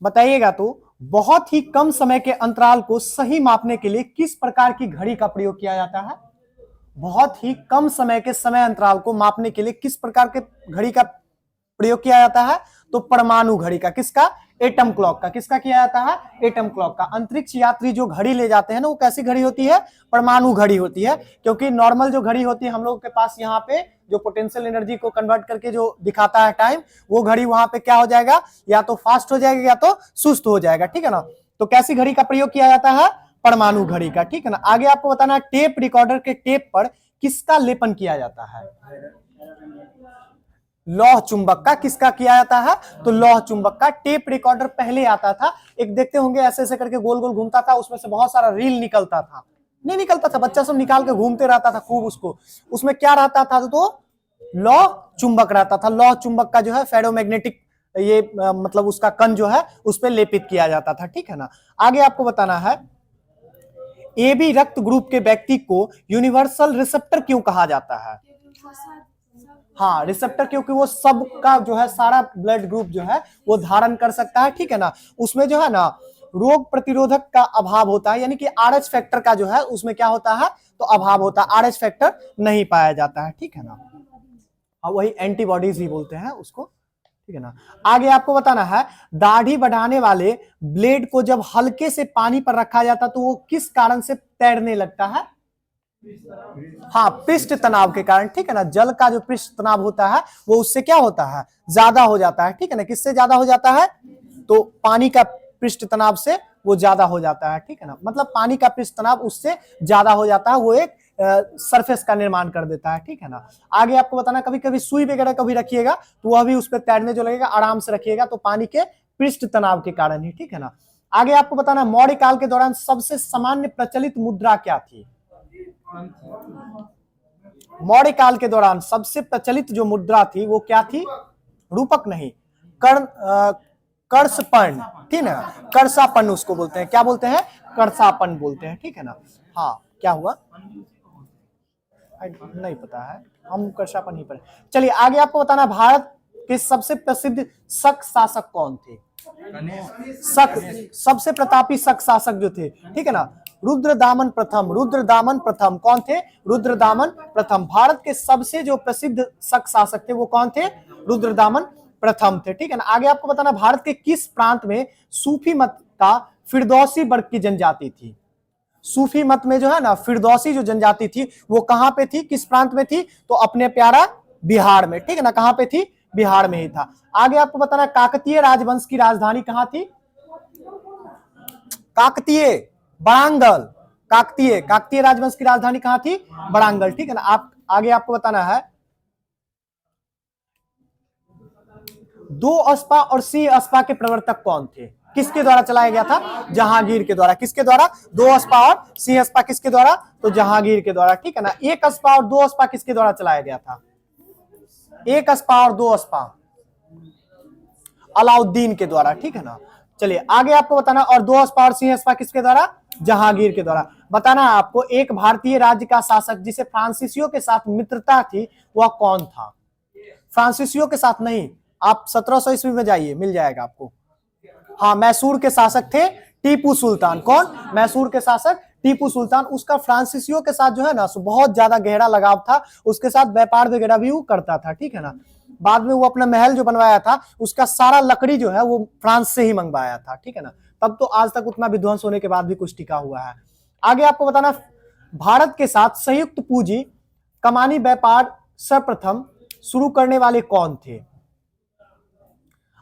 बताइएगा तो, बहुत ही कम समय के अंतराल को सही मापने के लिए किस प्रकार की घड़ी का प्रयोग किया जाता है? बहुत ही कम समय के समय अंतराल को मापने के लिए किस प्रकार के घड़ी का प्रयोग किया जाता है? तो परमाणु घड़ी का। किसका? एटम क्लॉक का। किसका किया जाता है? एटम क्लॉक का। अंतरिक्ष यात्री जो घड़ी ले जाते हैं ना, वो कैसी घड़ी होती है? परमाणु घड़ी होती है। क्योंकि नॉर्मल जो घड़ी होती है हम लोग के पास यहाँ पे, जो पोटेंशियल एनर्जी को कन्वर्ट करके जो दिखाता है टाइम, वो घड़ी वहां पे क्या हो जाएगा? या तो फास्ट हो जाएगा या तो सुस्त हो जाएगा। ठीक है ना? तो कैसी घड़ी का प्रयोग किया जाता है? परमाणु घड़ी का। ठीक है ना? आगे आपको बताना, टेप रिकॉर्डर के टेप पर किसका लेपन किया जाता है? लौह चुंबक का। किसका किया जाता है? तो लौह चुंबक का। टेप रिकॉर्डर पहले आता था, एक देखते होंगे ऐसे ऐसे करके गोल गोल घूमता था, उसमें से बहुत सारा रील निकलता था। नहीं निकलता था, बच्चा सब निकाल के घूमते रहता था खूब उसको। उसमें क्या रहता था? तो लौह चुंबक रहता था। लौह चुंबक का जो है फेरोमैग्नेटिक, ये मतलब उसका कण जो है उस पर लेपित किया जाता था। ठीक है ना? आगे आपको बताना है, ए बी रक्त ग्रुप के व्यक्ति को यूनिवर्सल रिसेप्टर क्यों कहा जाता है? हाँ, रिसेप्टर क्योंकि वो सबका जो है सारा ब्लड ग्रुप जो है वो धारण कर सकता है। ठीक है ना? उसमें जो है ना रोग प्रतिरोधक का अभाव होता है, यानी कि आरएच फैक्टर का जो है उसमें क्या होता है? तो अभाव होता है, आरएच फैक्टर नहीं पाया जाता है। ठीक है ना? हाँ, वही एंटीबॉडीज ही बोलते हैं उसको। ठीक है ना? आगे आपको बताना है, दाढ़ी बढ़ाने वाले ब्लेड को जब हल्के से पानी पर रखा जाता तो वो किस कारण से तैरने लगता है? हाँ, पृष्ठ तनाव के कारण। ठीक है ना? जल का जो पृष्ठ तनाव होता है वो उससे क्या होता है? ज्यादा हो जाता है। ठीक है ना? किससे ज्यादा हो जाता है? तो पानी का पृष्ठ तनाव से वो ज्यादा हो जाता है। ठीक है ना? मतलब पानी का पृष्ठ तनाव उससे ज्यादा हो जाता है, वो एक सरफेस का निर्माण कर देता है। ठीक है ना? आगे आपको बताना, कभी कभी सुई वगैरह कभी रखिएगा तो वह भी उस पर तैरने जो लगेगा, आराम से रखिएगा, तो पानी के पृष्ठ तनाव के कारण ही। ठीक है ना? आगे आपको बताना, मौर्य काल के दौरान सबसे सामान्य प्रचलित मुद्रा क्या थी? मौर्य काल के दौरान सबसे प्रचलित जो मुद्रा थी वो क्या थी? रूपक नहीं, कर्षपर्ण। ठीक है ना? कर्षापन्न उसको बोलते हैं। क्या बोलते हैं? कर्षापन्न बोलते हैं। ठीक है ना? हाँ, क्या हुआ? नहीं पता है, हम कर्षापन्न ही पढ़े। चलिए आगे आपको बताना, भारत के सबसे प्रसिद्ध शक शासक कौन थे? शक, सबसे प्रतापी शक शासक जो थे। ठीक है ना? रुद्रदामन प्रथम। रुद्रदामन प्रथम कौन थे? रुद्रदामन प्रथम। भारत के सबसे जो प्रसिद्ध शक शासक थे वो कौन थे? रुद्रदामन प्रथम थे। ठीक है ना? आगे आपको बताना, भारत के किस प्रांत में सूफी मत का फिरदौसी वर्ग की जनजाति थी? सूफी मत में जो है ना फिरदौसी जो जनजाति थी वो कहां पे थी? किस प्रांत में थी? तो अपने प्यारा बिहार में। ठीक है ना? कहां पे थी? बिहार में ही था। आगे आपको बताना, काकतीय राजवंश की राजधानी कहां थी? काकतीय, बरांगल। काकतीय राजवंश की राजधानी कहां थी? बरांगल। ठीक है ना? आप आगे आपको बताना है, दो अस्पा और सिंह अस्पा के प्रवर्तक कौन थे? किसके द्वारा चलाया गया था? जहांगीर के द्वारा। किसके द्वारा? दो अस्पा और सिंह अस्पा किसके द्वारा? तो जहांगीर के द्वारा। ठीक है ना? एक अस्पा और दो अस्पा किसके द्वारा चलाया गया था? एक अस्पा और दो अस्पा अलाउद्दीन के द्वारा। ठीक है ना? चलिए आगे आपको बताना, और दो अस्पा और सिंह अस्पा किसके द्वारा? जहांगीर के द्वारा। बताना आपको, एक भारतीय राज्य का शासक जिसे फ्रांसीसियों के साथ मित्रता थी वह कौन था? फ्रांसीसियों के साथ नहीं, आप 1700 ईस्वी में जाइए, मिल जाएगा आपको। हाँ, मैसूर के शासक थे टीपू सुल्तान। कौन? मैसूर के शासक टीपू सुल्तान। उसका फ्रांसीसियों के साथ जो है ना बहुत ज्यादा गहरा लगाव था, उसके साथ व्यापार वगैरह भी वो करता था। ठीक है ना? बाद में वो अपना महल जो बनवाया था उसका सारा लकड़ी जो है वो फ्रांस से ही मंगवाया था। ठीक है ना? तब तो आज तक उतना विध्वंस होने के बाद भी कुछ टिका हुआ है। आगे आपको बताना, भारत के साथ संयुक्त पूंजी कमानी व्यापार सर्वप्रथम शुरू करने वाले कौन थे?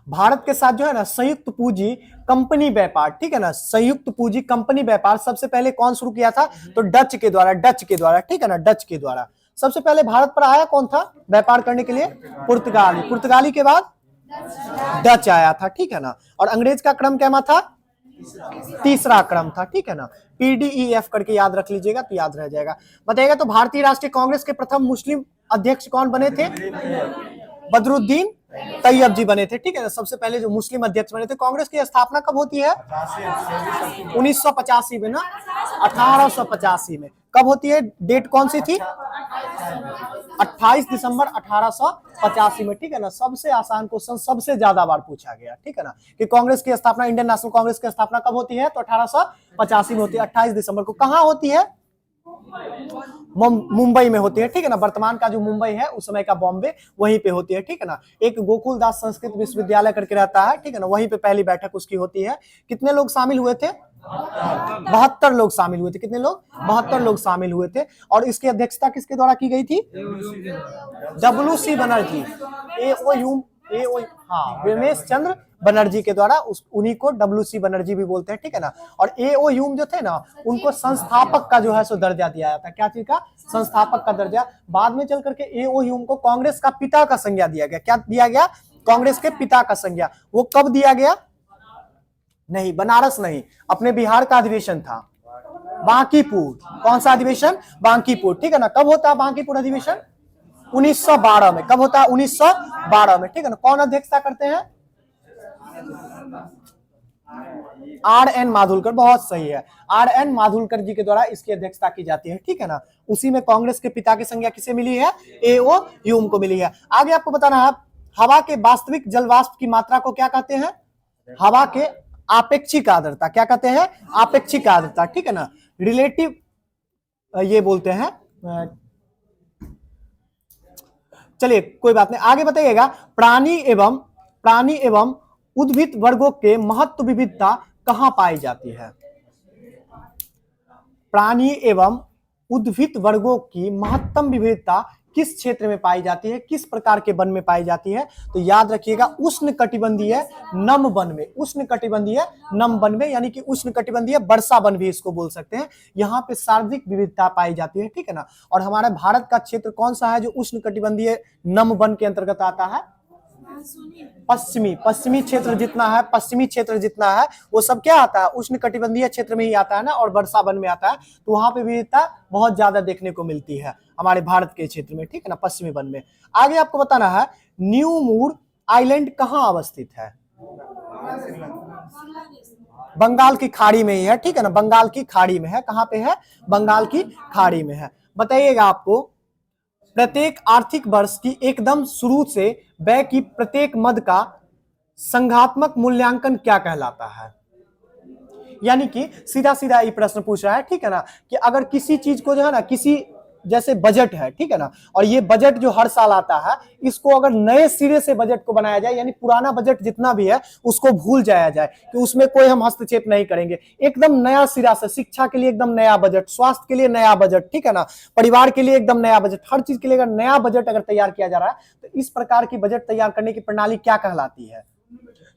भारत के साथ जो है ना संयुक्त पूंजी कंपनी व्यापार। ठीक है ना? संयुक्त पूंजी कंपनी व्यापार सबसे पहले कौन शुरू किया था? तो डच के द्वारा। डच के द्वारा। ठीक है ना? डच के द्वारा। सबसे पहले भारत पर आया कौन था व्यापार करने के लिए? पुर्तगाली। पुर्तगाली के बाद डच आया था। ठीक है ना? और अंग्रेज का क्रम क्या था? तीसरा क्रम था। ठीक है ना? PDEF करके याद रख लीजिएगा तो याद रह जाएगा। बताइएगा तो, भारतीय राष्ट्रीय कांग्रेस के प्रथम मुस्लिम अध्यक्ष कौन बने थे? बदरुद्दीन तैयब जी बने थे। ठीक है ना? सबसे पहले जो मुस्लिम अध्यक्ष बने थे। कांग्रेस की स्थापना कब होती है? 1985 में ना, 1885 में। कब होती है? डेट कौन सी थी? 28 दिसंबर 1885 में, ठीक है ना। सबसे आसान क्वेश्चन सबसे ज्यादा बार पूछा गया, ठीक है ना, कि कांग्रेस की स्थापना, इंडियन नेशनल कांग्रेस की स्थापना कब होती है, तो 1885 में होती है, 28 दिसंबर को। कहां होती है, मुंबई में होती है, ठीक है ना। वर्तमान का जो मुंबई है, उस समय का बॉम्बे, वहीं पे होती है, ठीक है ना। एक गोकुलदास संस्कृत विश्वविद्यालय करके रहता है, ठीक है ना, वहीं पे पहली बैठक उसकी होती है। कितने लोग शामिल हुए थे, 72 लोग शामिल हुए थे। कितने लोग, 72 लोग शामिल हुए थे। और इसकी अध्यक्षता किसके द्वारा की गई थी, WC बनर्जी, हाँ, रमेश चंद्र बनर्जी के द्वारा, उन्हीं को WC बनर्जी भी बोलते हैं, ठीक है ना। और AO ह्यूम जो थे ना, उनको संस्थापक का जो है सो दर्जा दिया जाता है। क्या चीज का, संस्थापक का दर्जा। बाद में चल करके AO ह्यूम को कांग्रेस का पिता का संज्ञा दिया गया। क्या दिया गया, कांग्रेस के पिता का संज्ञा। वो कब दिया गया, नहीं, बनारस नहीं, अपने बिहार का अधिवेशन था, बांकीपुर। कौन सा अधिवेशन, बांकीपुर, ठीक है ना। कब होता है बांकीपुर अधिवेशन, 1912 में। कब होता है, 1912 में, ठीक है ना। कौन अध्यक्षता करते हैं, RN माधुलकर। बहुत सही है, RN माधुलकर जी के द्वारा इसकी अध्यक्षता की जाती है, ठीक है ना। उसी में कांग्रेस के पिता की संज्ञा किसे मिली है, AO ह्यूम को मिली है। आगे आपको बताना है, हवा के वास्तविक जल वाष्प की मात्रा को क्या कहते हैं, हवा के आपेक्षिक आर्द्रता। क्या कहते हैं, आपेक्षिक आर्द्रता, ठीक है ना। रिलेटिव ये बोलते हैं। चलिए कोई बात नहीं, आगे बताइएगा। प्राणी एवं उद्भिद वर्गों के महत्व विविधता कहां पाई जाती है। प्राणी एवं उद्भिद वर्गों की महत्तम विविधता किस क्षेत्र में पाई जाती है, किस प्रकार के वन में पाई जाती है, तो याद रखिएगा उष्ण कटिबंधीय नम वन में। उष्ण कटिबंधीय नम वन में, यानी कि उष्ण कटिबंधीय वर्षा वन भी इसको बोल सकते हैं। यहाँ पे सर्वाधिक विविधता पाई जाती है, ठीक है ना। और हमारे भारत का क्षेत्र कौन सा है जो उष्ण कटिबंधीय नम वन के अंतर्गत आता है, पश्चिमी क्षेत्र जितना है, पश्चिमी क्षेत्र जितना है वो सब क्या आता है, उष्ण कटिबंधीय क्षेत्र में ही आता है ना, और वर्षा वन में आता है। तो वहां पे विविधता बहुत ज्यादा देखने को मिलती है हमारे भारत के क्षेत्र में, ठीक है ना, पश्चिमी वन में। आगे आपको बताना है, न्यू मूर आइलैंड कहाँ अवस्थित है, बंगाल की खाड़ी में ही है, ठीक है ना, बंगाल की खाड़ी में है। कहां पे है, बंगाल की खाड़ी में है। बताइएगा आपको, प्रत्येक आर्थिक वर्ष की एकदम शुरू से व्यय की प्रत्येक मद का संघात्मक मूल्यांकन क्या कहलाता है। यानी कि सीधा सीधा ये प्रश्न पूछ रहा है, ठीक है ना, कि अगर किसी चीज को जो है ना, किसी जैसे बजट है, ठीक है ना, और ये बजट जो हर साल आता है, इसको अगर नए सिरे से बजट को बनाया जाए, यानी पुराना बजट जितना भी है उसको भूल जाया जाए कि उसमें कोई हम हस्तक्षेप नहीं करेंगे, एकदम नया सिरा से, शिक्षा के लिए एकदम नया बजट, स्वास्थ्य के लिए नया बजट, ठीक है ना, परिवार के लिए एकदम नया बजट, हर चीज के लिए अगर नया बजट अगर तैयार किया जा रहा है, तो इस प्रकार की बजट तैयार करने की प्रणाली क्या कहलाती है,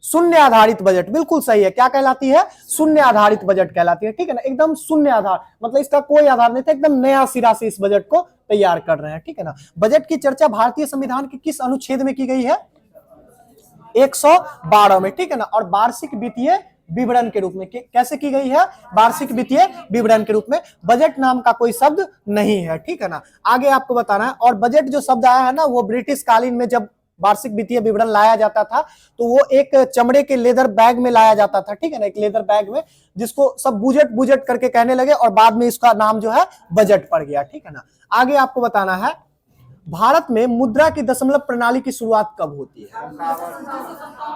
शून्य आधारित बजट। बिल्कुल सही है, क्या कहलाती है, शून्य आधारित बजट कहलाती है, ठीक है ना। एकदम शून्य आधार, मतलब इसका कोई आधार नहीं था, एकदम नया सिरा से इस बजट को तैयार कर रहे हैं, ठीक है ना। बजट की चर्चा भारतीय संविधान के किस अनुच्छेद में की गई है, 112 में, ठीक है ना। और वार्षिक वित्तीय विवरण के रूप में कैसे की गई है, वार्षिक वित्तीय विवरण के रूप में। बजट नाम का कोई शब्द नहीं है, ठीक है ना। आगे आपको बताना है, और बजट जो शब्द आया है ना, वो ब्रिटिश कालीन में जब वार्षिक वित्तीय विवरण लाया जाता था तो वो एक चमड़े के लेदर बैग में लाया जाता था, ठीक है ना, एक लेदर बैग में, जिसको सब बुजेट बुजेट करके कहने लगे और बाद में इसका नाम जो है बजट पड़ गया, ठीक है ना। आगे आपको बताना है, भारत में मुद्रा की दशमलव प्रणाली की शुरुआत कब होती है,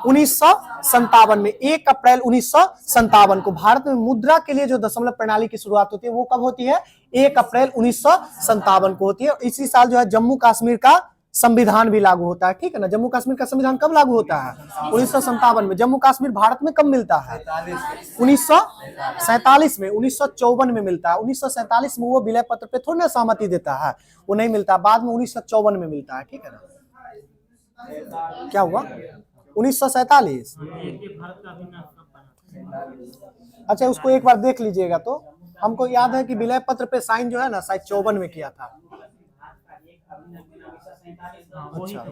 1957 में। 1 अप्रैल 1957 को भारत में मुद्रा के लिए जो दशमलव प्रणाली की शुरुआत होती है वो कब होती है, 1 अप्रैल 1957 को होती है। और इसी साल जो है जम्मू कश्मीर का संविधान भी लागू होता है, ठीक है ना। जम्मू कश्मीर का संविधान कब लागू होता है, 1957 में। जम्मू कश्मीर भारत में कब मिलता है, 1947 में, 1954 में मिलता है। 1947 में वो विलय पत्र पे थोड़ी ना सहमति देता है, वो नहीं मिलता, बाद में 1954 में मिलता है, ठीक है ना। क्या हुआ, 1947, अच्छा उसको एक बार देख लीजिएगा। तो हमको याद है कि विलय पत्र पे साइन जो है ना शायद 54 में किया था। अच्छा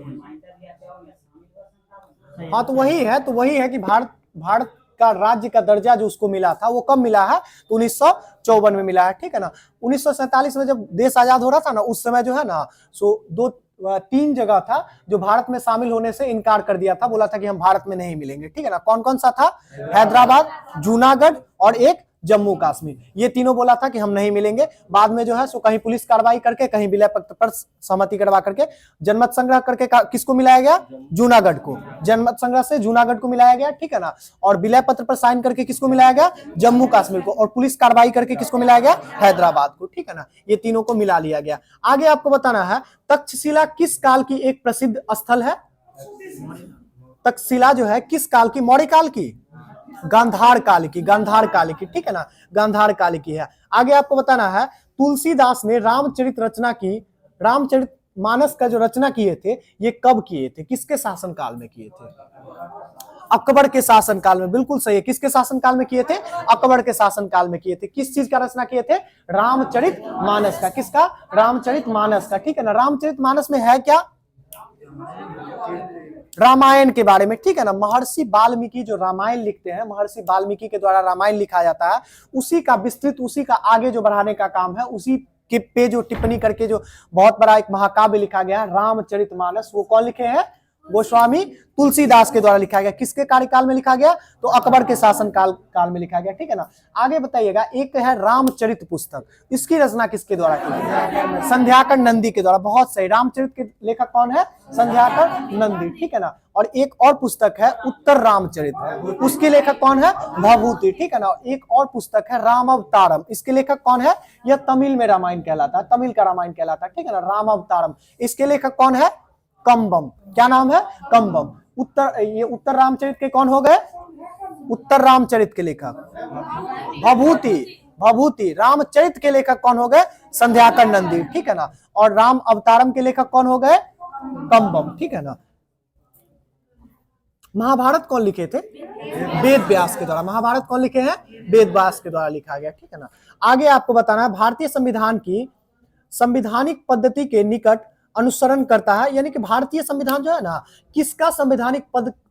हाँ, तो वही है कि भारत का राज्य का दर्जा जो उसको मिला था वो कब मिला है, तो 1954 में मिला है, ठीक है ना। 1947 में जब देश आजाद हो रहा था ना, उस समय जो है ना, सो 3 जगह था जो भारत में शामिल होने से इनकार कर दिया था, बोला था कि हम भारत में नहीं मिलेंगे, ठीक है ना। कौन कौन सा था, हैदराबाद, जूनागढ़ और एक जम्मू कश्मीर। ये तीनों बोला था कि हम नहीं मिलेंगे। बाद में जो है सो कहीं पुलिस कार्रवाई करके, कहीं विलय पत्र पर सहमति करवा करके जनमत संग्रह करके किसको मिलाया गया? जूनागढ़ को। जनमत संग्रह से जूनागढ़ को मिलाया गया, ठीक है ना। और विलय पत्र पर साइन करके किसको मिलाया गया? जम्मू कश्मीर को। और पुलिस कार्रवाई करके किसको मिलाया गया? हैदराबाद को, ठीक है ना। ये तीनों को मिला लिया गया। आगे आपको बताना है तक्षशिला किस काल की एक प्रसिद्ध स्थल है? तक्षशिला जो है किस काल की? मौर्य काल की? गांधार काल की, गांधार काल की, ठीक है ना, गांधार काल की है। आगे आपको बताना है तुलसीदास ने रामचरित रचना की, रामचरित मानस का जो रचना किए थे ये कब किए थे? किसके शासन काल में किए थे? अकबर के शासन काल में। बिल्कुल सही है। किसके शासन काल में किए थे? अकबर के शासन काल में किए थे। किस चीज का रचना किए थे? रामचरित मानस का। किसका? रामचरित मानस का, ठीक है ना। रामचरित मानस में है क्या? रामायण के बारे में, ठीक है ना। महर्षि वाल्मीकि जो रामायण लिखते हैं, महर्षि वाल्मीकि के द्वारा रामायण लिखा जाता है, उसी का विस्तृत, उसी का आगे जो बढ़ाने का काम है, उसी के पे जो टिप्पणी करके जो बहुत बड़ा एक महाकाव्य लिखा गया है रामचरितमानस, वो कौन लिखे हैं? गोस्वामी तुलसीदास के द्वारा लिखा गया। किसके कार्यकाल में लिखा गया? तो अकबर के शासन काल में लिखा गया, ठीक है ना। आगे बताइएगा, एक है रामचरित पुस्तक, इसकी रचना किसके द्वारा की गई? संध्याकर नंदी के द्वारा। बहुत सही। रामचरित के लेखक कौन है? संध्याकर नंदी, ठीक है ना। और एक और पुस्तक है उत्तर रामचरित, उसके लेखक कौन है? भभूति, ठीक है ना। एक और पुस्तक है रामावतारम, इसके लेखक कौन है? यह तमिल में रामायण कहलाता है, तमिल का रामायण कहलाता है, ठीक है ना। रामावतारम, इसके लेखक कौन है? कंबम। क्या नाम है? कंबम। ये उत्तर रामचरित के कौन हो गए? उत्तर रामचरित के लेखक भभूति। भभूति। रामचरित के लेखक कौन हो गए? संध्याकर नंदी, ठीक है ना। और राम अवतारम के लेखक कौन हो गए? कंबम, ठीक है ना। महाभारत कौन लिखे थे? वेद व्यास के द्वारा। महाभारत कौन लिखे हैं? वेद व्यास के द्वारा लिखा गया, ठीक है ना। आगे आपको बताना है भारतीय संविधान की संवैधानिक पद्धति के निकट अनुसरण करता है, यानी कि भारतीय संविधान जो है ना, किसका संवैधानिक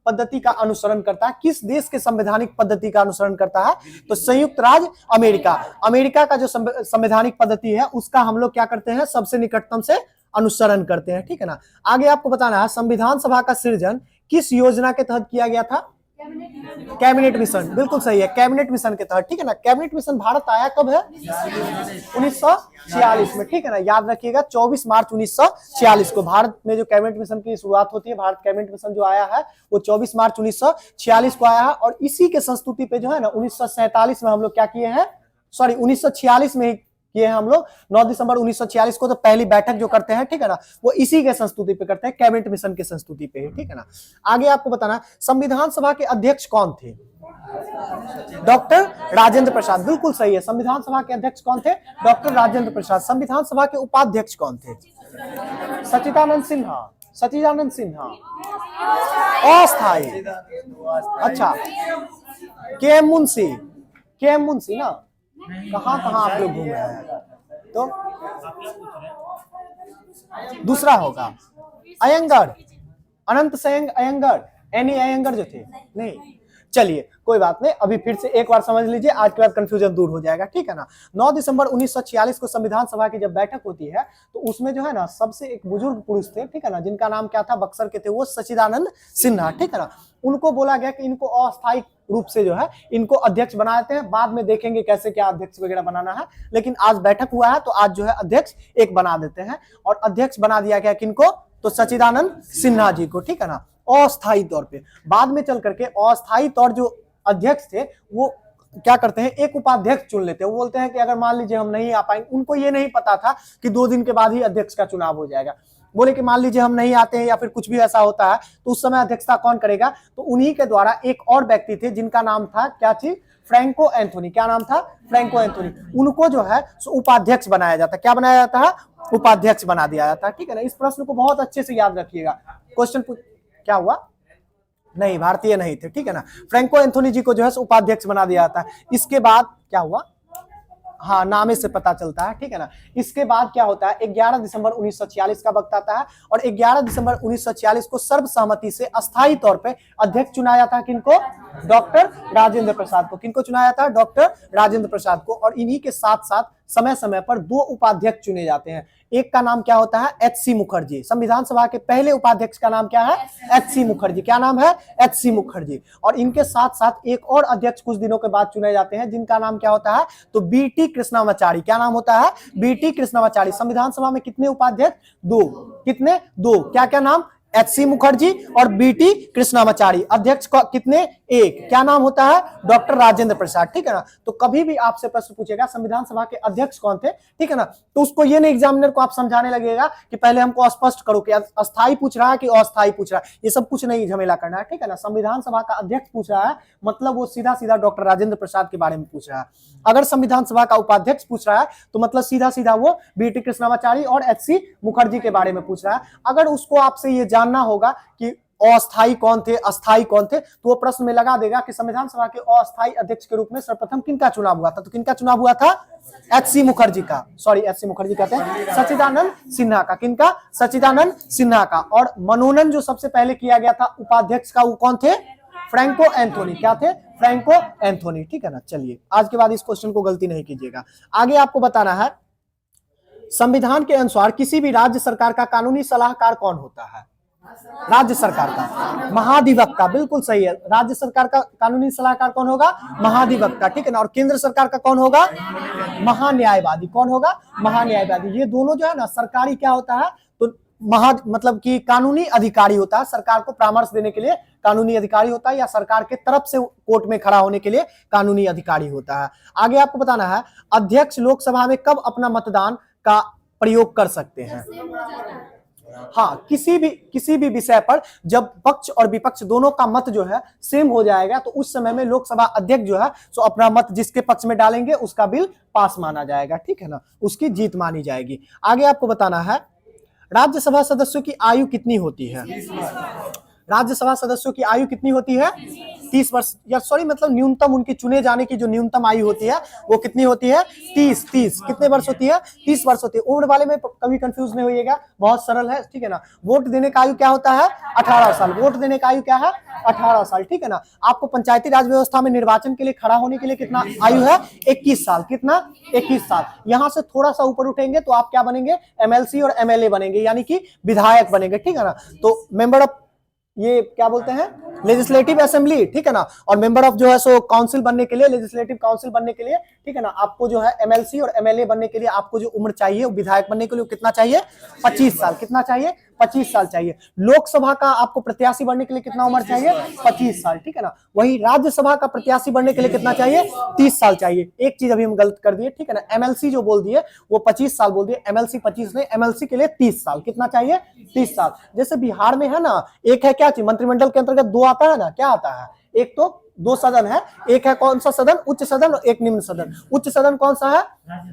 पद्धति का अनुसरण करता है? किस देश के संवैधानिक पद्धति का अनुसरण करता है? तो संयुक्त राज्य अमेरिका। अमेरिका का जो संवैधानिक पद्धति है उसका हम लोग क्या करते हैं? सबसे निकटतम से अनुसरण करते हैं, ठीक है ना। आगे आपको बताना है संविधान सभा का सृजन किस योजना के तहत किया गया था? Cabinet mission. बिल्कुल सही है, कैबिनेट मिशन के तहत, ठीक है ना। कैबिनेट मिशन भारत आया कब है? 1946 में, ठीक है ना। याद रखिएगा 24 मार्च 1946 को भारत में जो कैबिनेट मिशन की शुरुआत होती है, भारत कैबिनेट मिशन जो आया है वो 24 मार्च 1946 को आया है। और इसी के संस्तुति पे जो है ना 1947 में हम लोग क्या किए हैं, सॉरी 1946 में ही किए हैं हम लोग। 9 दिसंबर 1946 को तो पहली बैठक जो करते हैं, ठीक है ना, वो इसी के संस्तुति पे करते हैं, कैबिनेट मिशन के संस्तुति पे, ठीक है ना। आगे आपको बताना संविधान सभा के अध्यक्ष कौन थे? डॉक्टर राजेंद्र प्रसाद। बिल्कुल सही है। संविधान सभा के अध्यक्ष कौन थे? डॉक्टर राजेंद्र प्रसाद। संविधान सभा के उपाध्यक्ष कौन थे? सच्चिदानंद सिन्हा। सच्चिदानंद सिन्हा अस्थायी। अच्छा, के एम मुंशी। के एम मुंशी ना, कहां कहां आप लोग घूम रहे हैं? तो दूसरा होगा अयंगर, अनंत सेन अयंगर, एनी अयंगर जो थे, नहीं। चलिए कोई बात नहीं, अभी फिर से एक बार समझ लीजिए, आज के बाद कंफ्यूजन दूर हो जाएगा, ठीक है ना। 9 दिसंबर 1946 को संविधान सभा की जब बैठक होती है तो उसमें जो है ना सबसे एक बुजुर्ग पुरुष थे, ठीक है ना, जिनका नाम क्या था? बक्सर के थे वो, सच्चिदानंद सिन्हा, ठीक है ना। उनको बोला गया कि इनको अस्थायी रूप से जो है इनको अध्यक्ष बनाते हैं, बाद में देखेंगे कैसे क्या अध्यक्ष वगैरह बनाना है, लेकिन आज बैठक हुआ है तो आज जो है अध्यक्ष एक बना देते हैं। और अध्यक्ष बना दिया गया किनको? तो सच्चिदानंद सिन्हा जी को, ठीक है ना, अस्थायी तौर पे। बाद में चल करके अस्थायी तौर जो अध्यक्ष थे वो क्या करते हैं, एक उपाध्यक्ष चुन लेते हैं। वो बोलते हैं कि अगर मान लीजिए हम नहीं आ पाएंगे, उनको ये नहीं पता था कि 2 दिन के बाद ही अध्यक्ष का चुनाव हो जाएगा। बोले कि मान लीजिए हम नहीं आते हैं या फिर कुछ भी ऐसा होता है तो उस समय अध्यक्षता कौन करेगा? तो उन्हीं के द्वारा एक और व्यक्ति थे जिनका नाम था क्या चीज? Franco Anthony. क्या नाम था? Franco Anthony. उनको जो है उपाध्यक्ष बनाया जाता है। क्या बनाया जाता है? उपाध्यक्ष बना दिया जाता है, ठीक है ना। इस प्रश्न को बहुत अच्छे से याद रखिएगा। क्वेश्चन क्या हुआ? नहीं, भारतीय नहीं थे, ठीक है ना। फ्रैंको एंथोनी जी को जो है उपाध्यक्ष बना दिया जाता है। इसके बाद क्या हुआ? हाँ, नामे से पता चलता है, ठीक है ना। इसके बाद क्या होता है? 11 दिसंबर 1946 का वक्त आता है और 11 दिसंबर 1946 को सर्वसम्मति से अस्थायी तौर पे अध्यक्ष चुना जाता है। किनको? डॉक्टर राजेंद्र प्रसाद को। किनको चुना जाता है? डॉक्टर राजेंद्र प्रसाद को। और इन्हीं के साथ साथ समय समय पर दो उपाध्यक्ष चुने जाते हैं। एक का नाम क्या होता है? एच.सी. मुखर्जी। संविधान सभा के पहले उपाध्यक्ष का नाम क्या है? एच.सी. मुखर्जी। क्या नाम है? एच.सी. मुखर्जी। और इनके साथ साथ एक और अध्यक्ष कुछ दिनों के बाद चुने जाते हैं, जिनका नाम क्या होता है? तो बी.टी. कृष्णामाचारी। क्या नाम होता है? बी.टी. कृष्णामाचारी। संविधान सभा में कितने उपाध्यक्ष? दो। कितने? दो। क्या क्या नाम? एच.सी. मुखर्जी और बी.टी. कृष्णामाचारी। अध्यक्ष का कितने? एक। क्या नाम होता है? डॉक्टर राजेंद्र प्रसाद। ठीक है ना। तो कभी भी आपसे प्रश्न पूछेगा संविधान सभा के अध्यक्ष कौन थे, ठीक है ना, तो उसको ये नहीं एग्जामिनर को आप समझाने लगेगा कि पहले हमको स्पष्ट करो कि अस्थाई पूछ रहा है कि अस्थाई पूछ रहा है। ये सब कुछ नहीं झमेला करना है, ठीक है ना। संविधान सभा का अध्यक्ष पूछ रहा है मतलब वो सीधा सीधा डॉक्टर राजेंद्र प्रसाद के बारे में पूछ रहा है। अगर संविधान सभा का उपाध्यक्ष पूछ रहा है तो मतलब सीधा सीधा वो बी.टी. कृष्णामाचारी और एच.सी. मुखर्जी के बारे में पूछ रहा है। अगर उसको आपसे ये जानना होगा कि अस्थाई कौन थे, अस्थाई कौन थे, तो वो प्रश्न में लगा देगा कि संविधान सभा के अस्थाई अध्यक्ष के रूप में सर्वप्रथम किनका चुनाव हुआ था? तो किनका चुनाव हुआ था? एच.सी. मुखर्जी का। सॉरी, एच.सी. मुखर्जी कहते हैं, सच्चिदानंद सिन्हा का। किनका? सच्चिदानंद सिन्हा का। और मनोनयन जो सबसे पहले किया गया था उपाध्यक्ष का, वो कौन थे? Franco Anthony. क्या थे? Franco Anthony. ठीक है ना। चलिए, आज के बाद इस क्वेश्चन को गलती नहीं कीजिएगा। आगे आपको बताना है, संविधान के अनुसार किसी भी राज्य सरकार का कानूनी सलाहकार कौन होता है? राज्य सरकार का महाधिवक्ता। बिल्कुल सही है। राज्य सरकार का कानूनी सलाहकार कौन होगा? महाधिवक्ता। ठीक है ना। और केंद्र सरकार का कौन होगा? महान्यायवादी। कौन होगा? महान्यायवादी। ये दोनों जो है ना सरकारी क्या होता है? तो मतलब कि कानूनी अधिकारी होता है। सरकार को परामर्श देने के लिए कानूनी अधिकारी होता है, या सरकार के तरफ से कोर्ट में खड़ा होने के लिए कानूनी अधिकारी होता है। आगे आपको बताना है, अध्यक्ष लोकसभा में कब अपना मतदान का प्रयोग कर सकते हैं? हाँ, किसी भी विषय पर जब पक्ष और विपक्ष दोनों का मत जो है सेम हो जाएगा, तो उस समय में लोकसभा अध्यक्ष जो है सो अपना मत जिसके पक्ष में डालेंगे उसका बिल पास माना जाएगा। ठीक है ना, उसकी जीत मानी जाएगी। आगे आपको बताना है, राज्यसभा सदस्यों की आयु कितनी होती है? राज्यसभा सदस्यों की आयु कितनी होती है? 30 वर्ष, या सॉरी मतलब न्यूनतम उनकी चुने जाने की जो न्यूनतम आयु होती है वो कितनी होती है? 30। कितने वर्ष होती है? 30 वर्ष होती है। उम्र वाले में कभी कंफ्यूज नहीं होइएगा, बहुत सरल है। ठीक है ना। वोट देने का आयु क्या होता है? 18 साल। वोट देने का आयु क्या है? 18 साल। ठीक है ना। आपको पंचायती राज व्यवस्था में निर्वाचन के लिए खड़ा होने के लिए कितना आयु है? 21 साल। कितना? 21 साल। यहां से थोड़ा सा ऊपर उठेंगे तो आप क्या बनेंगे? एमएलसी और एमएलए बनेंगे, यानी कि विधायक बनेंगे। ठीक है ना। तो मेंबर ऑफ, ये क्या बोलते हैं? Legislative assembly. ठीक है ना। और मेंबर ऑफ जो है सो काउंसिल बनने के लिए, लेजिस्लेटिव काउंसिल बनने के लिए, ठीक है ना, आपको जो है एमएलसी और एमएलए बनने के लिए आपको जो उम्र चाहिए, विधायक बनने के लिए कितना चाहिए? 25 साल। कितना चाहिए? 25 साल चाहिए। लोकसभा का आपको प्रत्याशी बनने के लिए कितना उम्र चाहिए? 25 साल। ठीक है ना। वही राज्यसभा का प्रत्याशी बनने के लिए कितना चाहिए? 30 साल चाहिए। एक चीज अभी हम गलत कर दिए, ठीक है ना। एमएलसी जो बोल दिए वो 25 साल बोल दिए, एमएलसी 25 नहीं, एमएलसी के लिए 30 साल। कितना चाहिए? 30 साल। जैसे बिहार में है ना, एक है क्या चीज, मंत्रिमंडल के अंतर्गत दो आता है ना, क्या आता है? एक तो दो सदन है, एक है कौन सा सदन? उच्च सदन, और एक निम्न सदन। उच्च सदन कौन सा है?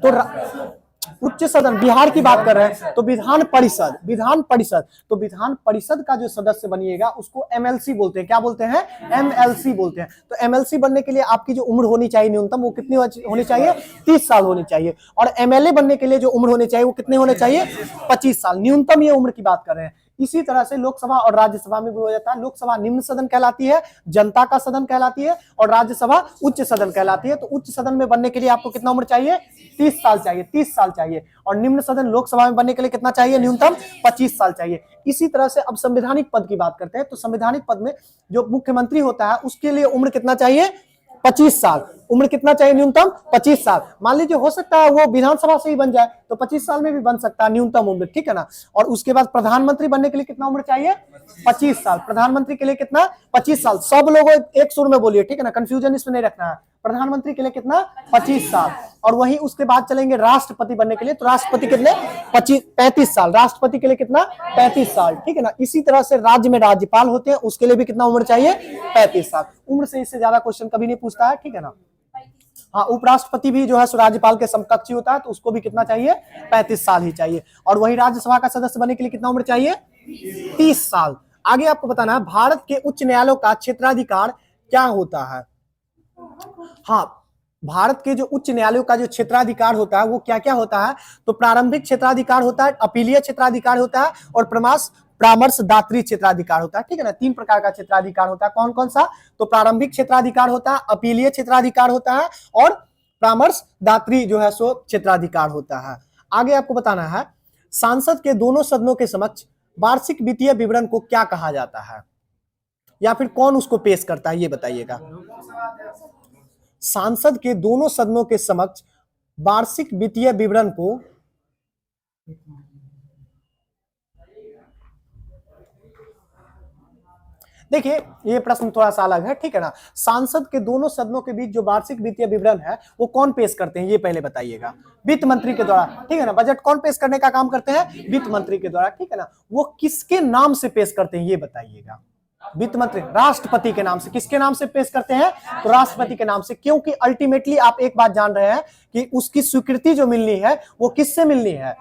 तो उच्च सदन बिहार की बात कर रहे हैं, तो विधान परिषद। विधान परिषद, तो विधान परिषद का जो सदस्य बनिएगा उसको एमएलसी बोलते हैं। क्या बोलते हैं? एमएलसी बोलते हैं। तो एमएलसी बनने के लिए आपकी जो उम्र होनी चाहिए न्यूनतम, वो कितनी होनी चाहिए? 30 साल होनी चाहिए। और एमएलए बनने के लिए जो उम्र होनी चाहिए वो कितने होने चाहिए? 25 साल। न्यूनतम ये उम्र की बात कर रहे हैं। इसी तरह से लोकसभा और राज्यसभा में भी हो जाता है। लोकसभा निम्न सदन कहलाती है, जनता का सदन कहलाती है, और राज्यसभा उच्च सदन कहलाती है। तो उच्च सदन में बनने के लिए आपको कितना उम्र चाहिए? 30 साल चाहिए। 30 साल चाहिए। और निम्न सदन लोकसभा में बनने के लिए कितना चाहिए? न्यूनतम 25 साल चाहिए। इसी तरह से अब संवैधानिक पद की बात करते हैं, तो संवैधानिक पद में जो मुख्यमंत्री होता है उसके लिए उम्र कितना चाहिए? 25 साल। उम्र कितना चाहिए? न्यूनतम 25 साल। मान लीजिए हो सकता है वो विधानसभा से ही बन जाए, तो 25 साल में भी बन सकता है न्यूनतम उम्र। ठीक है ना। और उसके बाद प्रधानमंत्री बनने के लिए कितना उम्र चाहिए? 25 साल। प्रधानमंत्री के लिए कितना? 25 साल। सब लोगों एक सुर में बोलिए, ठीक है ना, कंफ्यूजन इसमें नहीं रखना है। प्रधानमंत्री के लिए कितना? 25 साल। और वही उसके बाद चलेंगे राष्ट्रपति बनने के लिए, तो राष्ट्रपति कितने? 35 साल। राष्ट्रपति के लिए कितना? 35 साल। ठीक है ना। इसी तरह से राज्य में राज्यपाल होते हैं, उसके लिए भी कितना उम्र चाहिए? 35 साल। उम्र से इससे ज्यादा क्वेश्चन कभी नहीं पूछता है। ठीक है ना। हाँ, उपराष्ट्रपति भी जो है राज्यपाल के समकक्षी होता है, तो उसको भी कितना चाहिए? 35 साल ही चाहिए। और वही राज्यसभा का सदस्य बनने के लिए कितना उम्र चाहिए? 30 साल। आगे आपको बताना है, भारत के उच्च न्यायालयों का क्षेत्राधिकार क्या होता है? हाँ, भारत के जो उच्च न्यायालयों का जो क्षेत्राधिकार होता है वो क्या क्या होता है? तो प्रारंभिक क्षेत्राधिकार होता है, अपीलीय क्षेत्राधिकार होता है, और परामर्श, दात्री क्षेत्राधिकार होता है, ठीक है ना। 3 प्रकार का क्षेत्राधिकार होता है, कौन कौन सा? तो प्रारंभिक क्षेत्राधिकार होता है, अपीलीय क्षेत्राधिकार होता है और परामर्श दात्री जो है सो क्षेत्राधिकार होता है। आगे आपको बताना है, सांसद के दोनों सदनों के समक्ष वार्षिक वित्तीय विवरण को क्या कहा जाता है, या फिर कौन उसको पेश करता है, ये बताइएगा। सांसद के दोनों सदनों के समक्ष वार्षिक वित्तीय विवरण को देखिए, ये प्रश्न थोड़ा सा अलग है, ठीक है ना। सांसद के दोनों सदनों के बीच जो वार्षिक वित्तीय विवरण है वो कौन पेश करते हैं, ये पहले बताइएगा। वित्त मंत्री के द्वारा, ठीक है ना। बजट कौन पेश करने का काम करते हैं? वित्त मंत्री के द्वारा, ठीक है ना। वो किसके नाम से पेश करते हैं, ये बताइएगा। वित्त मंत्री राष्ट्रपति के नाम से। किसके नाम से पेश करते हैं? तो राष्ट्रपति के नाम से, क्योंकि अल्टीमेटली आप एक बात जान रहे हैं कि उसकी स्वीकृति जो मिलनी है वो किससे मिलनी है?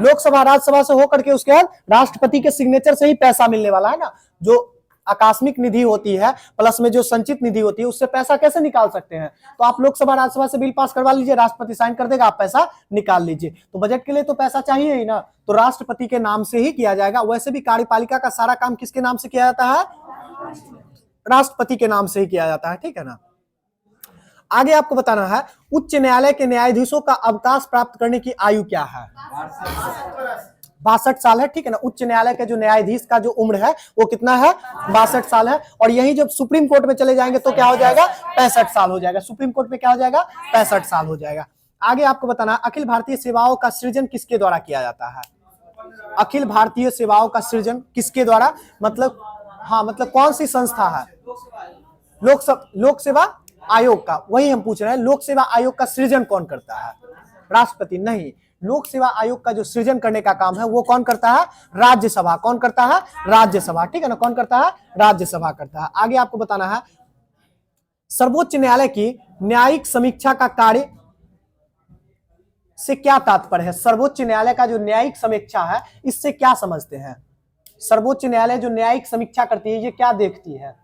लोकसभा राज्यसभा से होकर के उसके बाद राष्ट्रपति के सिग्नेचर से ही पैसा मिलने वाला है ना। जो आकस्मिक निधि होती है प्लस में जो संचित निधि होती है उससे पैसा कैसे निकाल सकते हैं? तो आप लोकसभा राज्यसभा से बिल पास करवा लीजिए, राष्ट्रपति साइन कर देगा, आप पैसा निकाल लीजिए। तो बजट के लिए तो पैसा चाहिए ही ना, तो राष्ट्रपति के नाम से ही किया जाएगा। वैसे भी कार्यपालिका का सारा काम किसके नाम से किया जाता है? राष्ट्रपति के नाम से ही किया जाता है, ठीक है ना। आगे आपको बताना है, उच्च न्यायालय के न्यायाधीशों का अवकाश प्राप्त करने की आयु क्या है? 62 साल है, ठीक है ना। उच्च न्यायालय के जो न्यायाधीश का जो उम्र है वो कितना है? 62 साल है। और यही जब सुप्रीम कोर्ट में चले जाएंगे तो क्या हो जाएगा? 65 साल हो जाएगा। सुप्रीम कोर्ट में क्या हो जाएगा? 65 साल हो जाएगा। आगे आपको बताना है, अखिल भारतीय सेवाओं का सृजन किसके द्वारा किया जाता है? अखिल भारतीय सेवाओं का सृजन किसके द्वारा, मतलब हाँ, मतलब कौन सी संस्था है? लोक सेवा आयोग का, वही हम पूछ रहे हैं। लोक सेवा आयोग का सृजन कौन करता है? राष्ट्रपति नहीं, लोक सेवा आयोग का जो सृजन करने का काम है वो कौन करता है? राज्यसभा। कौन करता है? राज्यसभा, ठीक है ना। कौन करता है? राज्यसभा करता है। आगे आपको बताना है, सर्वोच्च न्यायालय की न्यायिक समीक्षा का कार्य से क्या तात्पर्य है? सर्वोच्च न्यायालय का जो न्यायिक समीक्षा है इससे क्या समझते हैं? सर्वोच्च न्यायालय जो न्यायिक समीक्षा करती है ये क्या देखती है?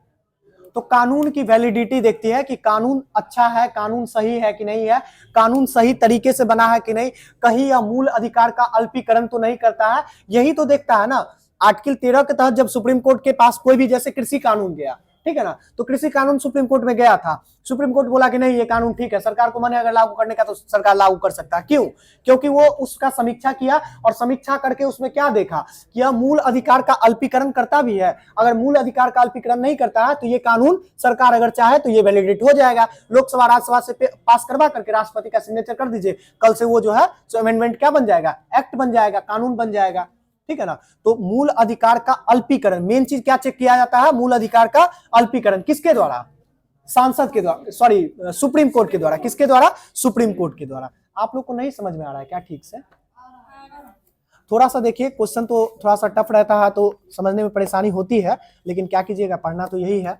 तो कानून की वैलिडिटी देखती है कि कानून अच्छा है, कानून सही है कि नहीं है, कानून सही तरीके से बना है कि नहीं, कहीं यह मूल अधिकार का अल्पीकरण तो नहीं करता है, यही तो देखता है ना। आर्टिकल 13 के तहत जब सुप्रीम कोर्ट के पास कोई भी, जैसे कृषि कानून गया, ठीक है ना, तो कृषि कानून सुप्रीम कोर्ट में गया था, सुप्रीम कोर्ट बोला कि नहीं ये कानून ठीक है, सरकार को मन है अगर लागू करने का तो सरकार लागू कर सकता है। क्यों? क्योंकि वो उसका समीक्षा किया और समीक्षा करके उसमें क्या देखा कि यह मूल अधिकार का अल्पीकरण करता भी है। अगर मूल अधिकार का अल्पीकरण नहीं करता है तो ये कानून सरकार अगर चाहे तो ये वैलिडेट हो जाएगा। लोकसभा राज्यसभा से पास करवा करके राष्ट्रपति का सिग्नेचर कर दीजिए, कल से वो जो है सो अमेंडमेंट क्या बन जाएगा? एक्ट बन जाएगा, कानून बन जाएगा, ठीक है ना। तो मूल अधिकार का अल्पीकरण, मेन चीज क्या चेक किया जाता है? मूल अधिकार का अल्पीकरण किसके द्वारा? सांसद के द्वारा, सॉरी सुप्रीम कोर्ट के द्वारा। किसके द्वारा? सुप्रीम कोर्ट के द्वारा। आप लोग को नहीं समझ में आ रहा है क्या ठीक से? थोड़ा सा देखिए, क्वेश्चन तो थोड़ा सा टफ रहता है तो समझने में परेशानी होती है, लेकिन क्या कीजिएगा, पढ़ना तो यही है।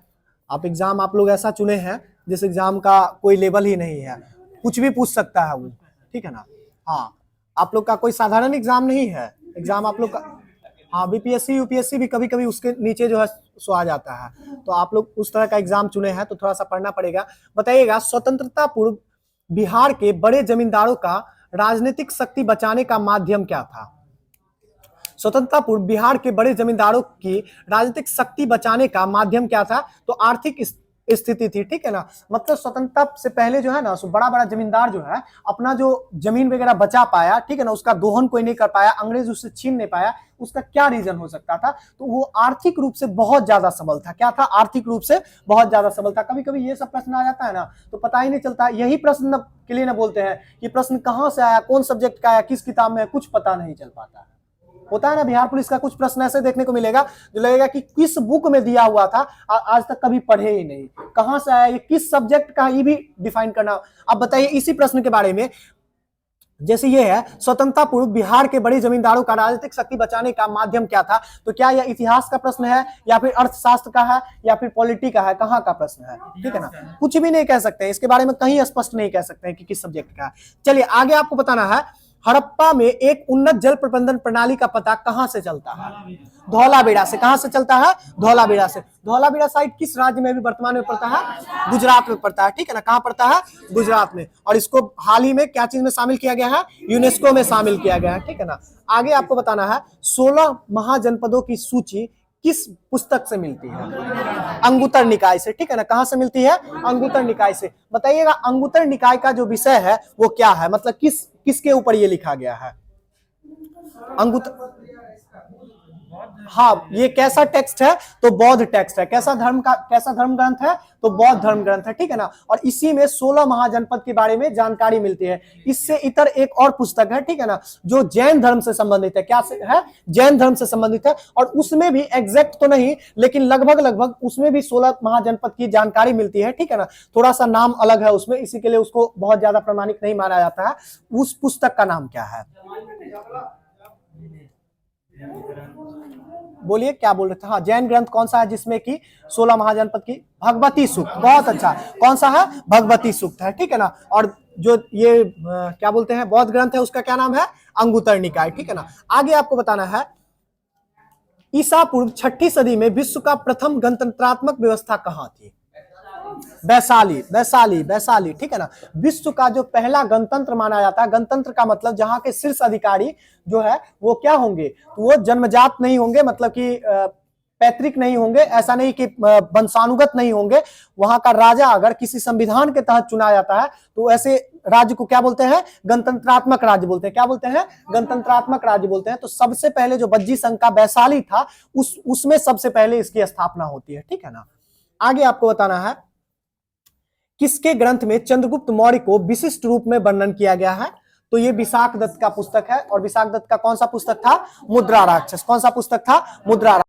आप एग्जाम आप लोग ऐसा चुने हैं जिस एग्जाम का कोई लेवल ही नहीं है, कुछ भी पूछ सकता है वो, ठीक है ना। हाँ, आप लोग का कोई साधारण एग्जाम नहीं है, एग्जाम आप लोग का, हाँ, बीपीएससी यूपीएससी भी कभी कभी उसके नीचे जो है सो आ जाता है। तो आप लोग उस तरह का एग्जाम चुने हैं तो थोड़ा सा पढ़ना पड़ेगा। बताइएगा, स्वतंत्रता पूर्व बिहार के बड़े जमींदारों का राजनीतिक शक्ति बचाने का माध्यम क्या था? स्वतंत्रता पूर्व बिहार के बड़े जमींदारों की राजनीतिक शक्ति बचाने का माध्यम क्या था? तो आर्थिक स्थिति थी, ठीक है ना। मतलब स्वतंत्रता से पहले जो है ना सो बड़ा बड़ा जमींदार जो है अपना जो जमीन वगैरह बचा पाया, ठीक है ना, उसका दोहन कोई नहीं कर पाया, अंग्रेज उससे छीन नहीं पाया। उसका क्या रीजन हो सकता था? तो वो आर्थिक रूप से बहुत ज्यादा सबल था। क्या था? आर्थिक रूप से बहुत ज्यादा सबल था। कभी कभी ये सब प्रश्न आ जाता है ना तो पता ही नहीं चलता। यही प्रश्न के लिए ना बोलते हैं कि प्रश्न कहाँ से आया, कौन सब्जेक्ट का आया, किस किताब में है, कुछ पता नहीं चल पाता है। होता है ना, बिहार पुलिस का कुछ प्रश्न ऐसे देखने को मिलेगा जो लगेगा कि किस बुक में दिया हुआ था, आज तक कभी पढ़े ही नहीं, कहां से आया, ये किस सब्जेक्ट का, ये भी डिफाइन करना। अब बताइए इसी प्रश्न के बारे में, जैसे ये है, स्वतंत्रता पूर्व बिहार के बड़े जमींदारों का राजनीतिक शक्ति बचाने का माध्यम क्या था? तो क्या यह इतिहास का प्रश्न है या फिर अर्थशास्त्र का है या फिर पॉलिटी का है, कहाँ का प्रश्न है? ठीक है ना, कुछ भी नहीं कह सकते, इसके बारे में कहीं स्पष्ट नहीं कह सकते कि किस सब्जेक्ट का है। चलिए आगे आपको बताना है, हड़प्पा में एक उन्नत जल प्रबंधन प्रणाली का पता कहां से चलता है? धौलावीरा से। कहां से चलता है? धौलावीरा से। धौलावीरा साइट किस राज्य में भी वर्तमान में पड़ता है? गुजरात में पड़ता है, ठीक है ना। कहां पड़ता है? गुजरात में। और इसको हाल ही में क्या चीज में शामिल किया गया है? यूनेस्को में शामिल किया गया है, ठीक है ना। आगे आपको बताना है 16 महाजनपदों की सूची किस पुस्तक से मिलती है? अंगुत्तर निकाय से, ठीक है ना। कहां से मिलती है? अंगुत्तर निकाय से। बताइएगा अंगुत्तर निकाय का जो विषय है वो क्या है, मतलब किसके ऊपर ये लिखा गया है? अंगुत्तर, हाँ, ये कैसा टेक्स्ट है? तो बौद्ध टेक्स्ट है। कैसा धर्म ग्रंथ है? तो बौद्ध धर्म ग्रंथ है, ठीक है ना। और इसी में 16 महाजनपद के बारे में जानकारी मिलती है। इससे इतर एक और पुस्तक है, ठीक है ना, जो जैन धर्म से संबंधित है। क्या है? जैन धर्म से संबंधित है। और उसमें भी एग्जैक्ट तो नहीं, लेकिन लगभग उसमें भी 16 महाजनपद की जानकारी मिलती है, ठीक है ना। थोड़ा सा नाम अलग है उसमें, इसी के लिए उसको बहुत ज्यादा प्रामाणिक नहीं माना जाता है। उस पुस्तक का नाम क्या है? बोलिए क्या बोल रहे थे? हाँ, जैन ग्रंथ कौन सा है जिसमें कि 16 महाजनपद की? भगवती सूक्त। बहुत अच्छा। कौन सा है? भगवती सूक्त है, ठीक है ना। और जो ये क्या बोलते हैं बौद्ध ग्रंथ है उसका क्या नाम है? अंगुत्तर निकाय, ठीक है ना। आगे आपको बताना है ईसा पूर्व 6ठी सदी में विश्व का प्रथम गणतंत्रात्मक व्यवस्था कहां थी? वैशाली, ठीक है ना। विश्व का जो पहला गणतंत्र माना जाता है, गणतंत्र का मतलब जहां के शीर्ष अधिकारी जो है वो क्या होंगे? वो जन्मजात नहीं होंगे, मतलब कि पैतृक नहीं होंगे, ऐसा नहीं कि वंशानुगत नहीं होंगे। वहां का राजा अगर किसी संविधान के तहत चुना जाता है तो ऐसे राज्य को क्या बोलते हैं? गणतंत्रात्मक राज्य बोलते हैं। क्या बोलते हैं? गणतंत्रात्मक राज्य बोलते हैं। तो सबसे पहले जो बज्जी संघ का वैशाली था उसमें सबसे पहले इसकी स्थापना होती है, ठीक है ना। आगे आपको बताना है किसके ग्रंथ में चंद्रगुप्त मौर्य को विशिष्ट रूप में वर्णन किया गया है? तो ये विशाख दत्त का पुस्तक है। और विशाख दत्त का कौन सा पुस्तक था? मुद्रा राक्षस। कौन सा पुस्तक था? मुद्रा।